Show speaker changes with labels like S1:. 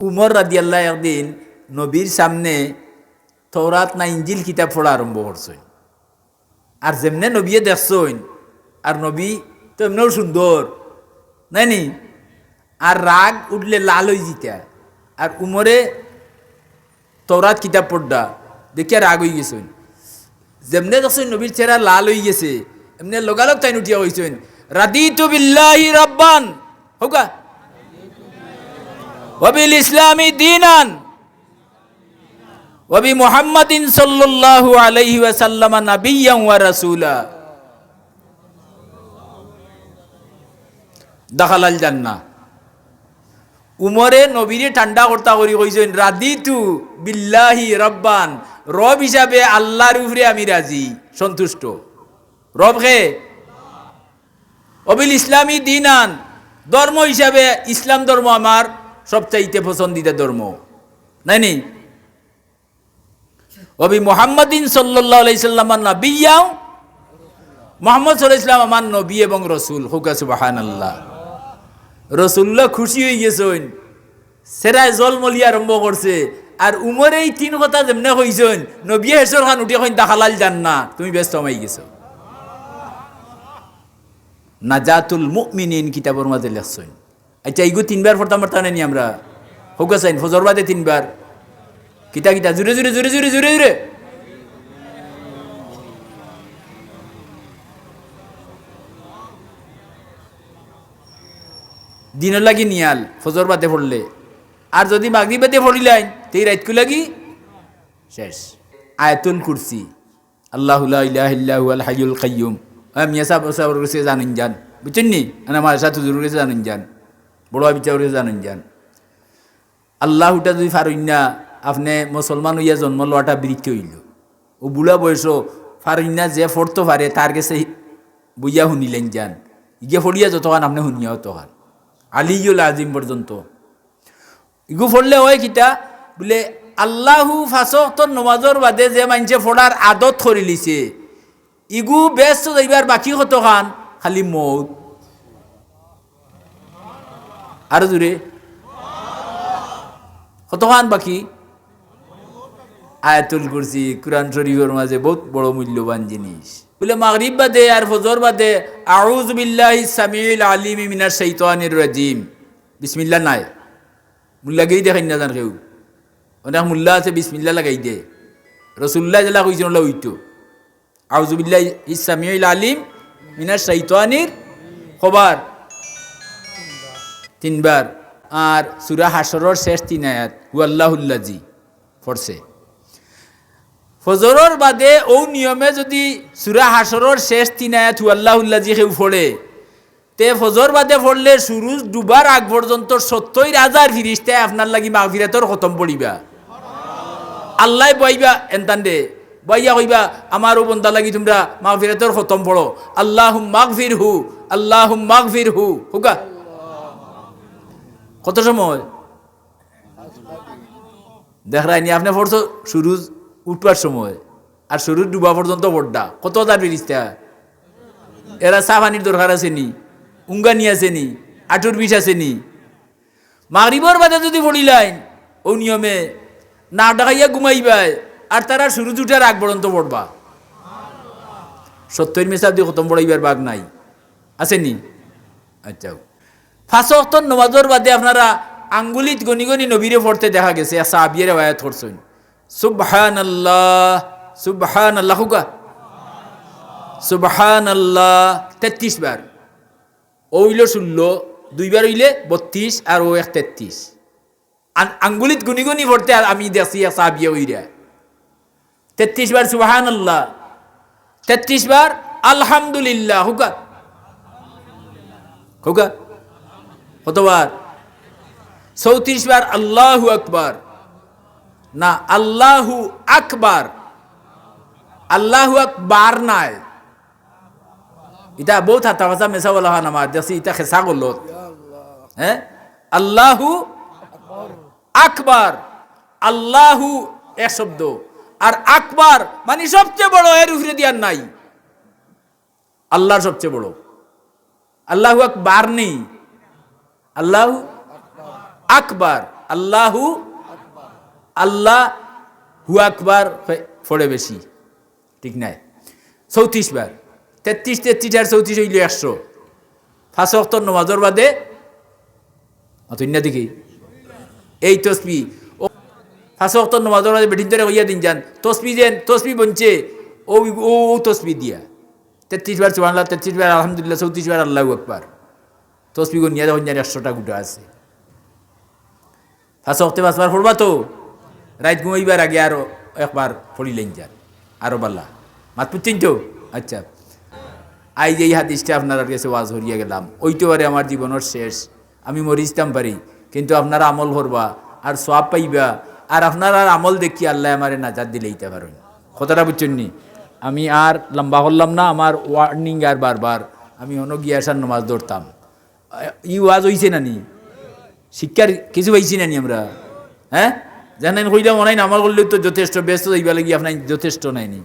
S1: উমর রাদিয়াল্লাহু একদিন নবীর সামনে তওরাত না ইঞ্জিল কিতাব পড়া আরম্ভ করছেন। আর যেমনে নবীয়ে দেখছেন, আর নবী তো এমনিও সুন্দর নাইনি, আর রাগ উঠলে লাল হয়ে জিতা। আর উমরে তওরাত কিতাব পড়া দেখিয়া রাগ হয়ে গেছেন। যেমনে দেখছেন নবীর চেহারা লাল হয়ে গেছে, এমনি লগালগ তাই উঠিয়া হয়েছেন, রাদিতু বিল্লাহি রাব্বান হোকা ওয়াবিল ইসলামি দীনান ওয়াবি মুহাম্মাদিন সাল্লাল্লাহু আলাইহি ওয়াসাল্লাম নাবিয়্যান ওয়া রাসূলা দাখালাল জান্নাহ। উমরে নবীরে ঠান্ডা করতা করি কইছেন, রাদিতু বিল্লাহি রাব্বান, রব হিসাবে আল্লাহর উপরে আমি রাজি, সন্তুষ্ট। রব কে? ওয়াবিল ইসলামি দীনান, ধর্ম হিসাবে ইসলাম ধর্ম আমার সবচাইতে পছন্দিতা ধর্ম নাইনি। ওবি মুহাম্মাদিন সাল্লাল্লাহু আলাইহি সাল্লাম নাবিয়্যান, মুহাম্মদ সাল্লাল্লাহু আলাইহি সাল্লাম আমার নবী এবং রাসূল। হুকা সুবহানাল্লাহ। রাসূলুল্লাহ খুশি হয়ে গেছেন, সেরায় জলমলিয়া আরম্ভ করছে। আর উমর এই তিন কথা যেমনে কইছেন, নবী হেসর খান উঠে কইন দাখালাল জান্নাহ, তুমি ব্যস্ত হয়ে গেছো। নাজাতুল মুমিনিন কিতাবের মাঝে লেখছেন। আচ্ছা এইগো তিনবার পড়তাম পারতাম না নি আমরা? হোক আছেন ফজর বাদে তিনবার কিতা কিতা জুড়ে জুড়ে জুড়ে জুড়ে জুড়ে জুড়ে দিনের লাগি নিয়াল ফজর বাদে পড়লে। আর যদি মাগরিব বাদে পড়িলেন তেই রাতকু লাগি শেষ। আয়াতুল কুরসি, আল্লাহু লা ইলাহা ইল্লা হুয়াল হাইয়ুল কাইয়্যুম। মিয়া সাহেব রয়েছে জানেন যান, বুঝছেন নি? আমার সাথে হুজুর রয়েছে জানেন যান, বড় বিচার রয়েছে জানেন যান। আল্লাহটা যদি ফারুন না, আপনি মুসলমান হইয়া জন্ম লওয়াটা বৃত্তি হইল। ও বুড়া বয়স ফারুন না, যে ফোরতো পারে তার কাছে বইয়া শুনিলেন যান, ইগে ফড়িয়া যতক্ষণ আপনি শুনিয়া তখন আলিউল আজিম পর্যন্ত ইগু ফড়লে হয় কিতা বলে, আল্লাহু ফাঁসক্ত নমাজর বাদে যে মানুষে ফোড়ার আদত করে লিছে, ইগু ব্যস্ত যাইবার বাকি কতখান খালি মৌত। আর জুড়ে কতখান বাকি? আয়াতুল কুরসি কুরআন শরীফের মাঝে বহুত বড় মূল্যবান জিনিস। বলে মাগরিব বাদে আর ফজর বাদে আউযু বিল্লাহি সামিউল আলিম মিনাশ শাইতানির রাজিম বিসমিল্লাহ নাই। মুল্লাগিরি দেখাই না জান কেউ, অনেক মুল্লা আছে বিসমিল্লাহ লাগাই দে। রাসূলুল্লাহ জাল্লাহু আলাইহি ওয়াসাল্লাম হইতো আউযু বিল্লাহি সামিউল আলিম মিনাশ শাইতানির খবর তিনবার। আর সূরা হাশরের শেষ তিন আয়াত হুয়াল্লাহুল্লাযী পড়ছে। ফজরের বাদে ও নিয়মে যদি সূরা হাশরের শেষ তিন আয়াত হুয়াল্লাহুল্লাযী কেউ পড়ে, তে ফজর বাদে পড়লে সূরজ ডুবার আগ পর্যন্ত ৭০,০০০ ফিরিস্তায় আপনার লাগি মাগফিরাতর খতম পড়িবা। আল্লাহ বইবা এনতান্ডে বইয়া কইবা, আমারও বন্দা লাগি তোমরা মাগফিরাতর খতম পড়ো, আল্লাহুম্মা মাগফিরহু আল্লাহুম্মা মাগফিরহু। হুকা কত সময় দেখরাইনি আপনি পড়ছো সূরজ উঠবার সময়, আর সূরজ ডুবা পর্যন্ত পড়ডা কত তার ফিরিস্তা। এরা চা পানির দরকার আছে নি? উঙ্গানি আছে নি? আঁটুর বিষ আছে নি? মাগরিবর বাদে যদি পড়িলাইন ও নিয়মে না ডাকাইয়া ঘুমাইবাই, আর তারা সূরজ উঠার আগ পর্যন্ত পড়বা। ৭০ মেসাব দিয়ে খতম পড়াইবার বাগ নাই, আছে নি? আচ্ছা, ৫ ওয়াক্ত নামাজের বাদে আপনারা আঙ্গুলিত গনি গনি নবীরে পড়তে দেখা গেছে। সাহাবীর আয়াত করছেন সুবহানাল্লাহ সুবহানাল্লাহ হুকা সুবহানাল্লাহ ৩৩ বার। ওইল ১৬, দুইবার হইলে ৩২ আর ও ৩৩। আঙ্গুলিত গুনি গুনি পড়তে আর আমি দেখছি সাহাবিয়া ওইরা ৩৩ বার সুবহানাল্লাহ, ৩৩ বার আলহামদুলিল্লাহ হুকা হুকা কতবার? ৩৪ বার আল্লাহু আকবার, না আল্লাহু আকবার, আল্লাহু আকবার নাই। এটা বহুত হাতা ভাষা মেসা বলা হয় আমার দেখছি, এটা খেসা করল। হ্যাঁ, আল্লাহু আকবার, আল্লাহু এক শব্দ, আর আকবার মানে সবচেয়ে বড়, এর উপরে দিয়ার নাই। আল্লাহ সবচেয়ে বড়, আল্লাহু আকবার নেই, আল্লাহু আকবার। আল্লাহু আল্লাহ হু আকবার পড়ে বেশি, ঠিক নাই? 34 বার, 33 33 আর 34 হইল 100। 5 ওয়াক্ত নামাজের বাদে অতন্যা দেখি এই তসবি 5 ওয়াক্ত নামাজের বাদে বেঠিন ধরে হইয়া দিন যান তসবি বনছে ও ও তসবি দিয়া 33 বার সুবহানাল্লাহ, 33 বার আলহামদুলিল্লাহ, 34 বার আল্লাহু আকবার। তসবি গনিয়া যখন 100টা গুটা আছে। 5 ওয়াক্তে 5 বার পড়বা তো রাত ঘুমাইবার আগে আরো একবার পড়িলেন যান, আরো বাল্লা মাত পুচ্ছেন তো। আচ্ছা, আই যে এই হাদিসটা আপনার কাছে ওয়াজ হরিয়া গেলাম, ওইটো পারে আমার জীবনের শেষ, আমি মরিতাম পারি, কিন্তু আপনারা আমল করবা আর সওয়াব পাইবা, আর আপনার আর আমল দেখি আল্লাহ আমারে নাজাত দিলেইতে পারেন। কথাটা বুঝছেন নি? আমি আর লম্বা করলাম না, আমার ওয়ার্নিং আর বারবার আমি অন্য গিয়ে আসার নামাজ ধরতাম। ই ওয়াজ হইছে না নি? শিক্ষার কিছু পাইছি না নি আমরা? হ্যাঁ জানেন, কইলাম অনাই আমল করলেও তো যথেষ্ট, ব্যস্ত হইবা লাগি আপনার যথেষ্ট নাইনি।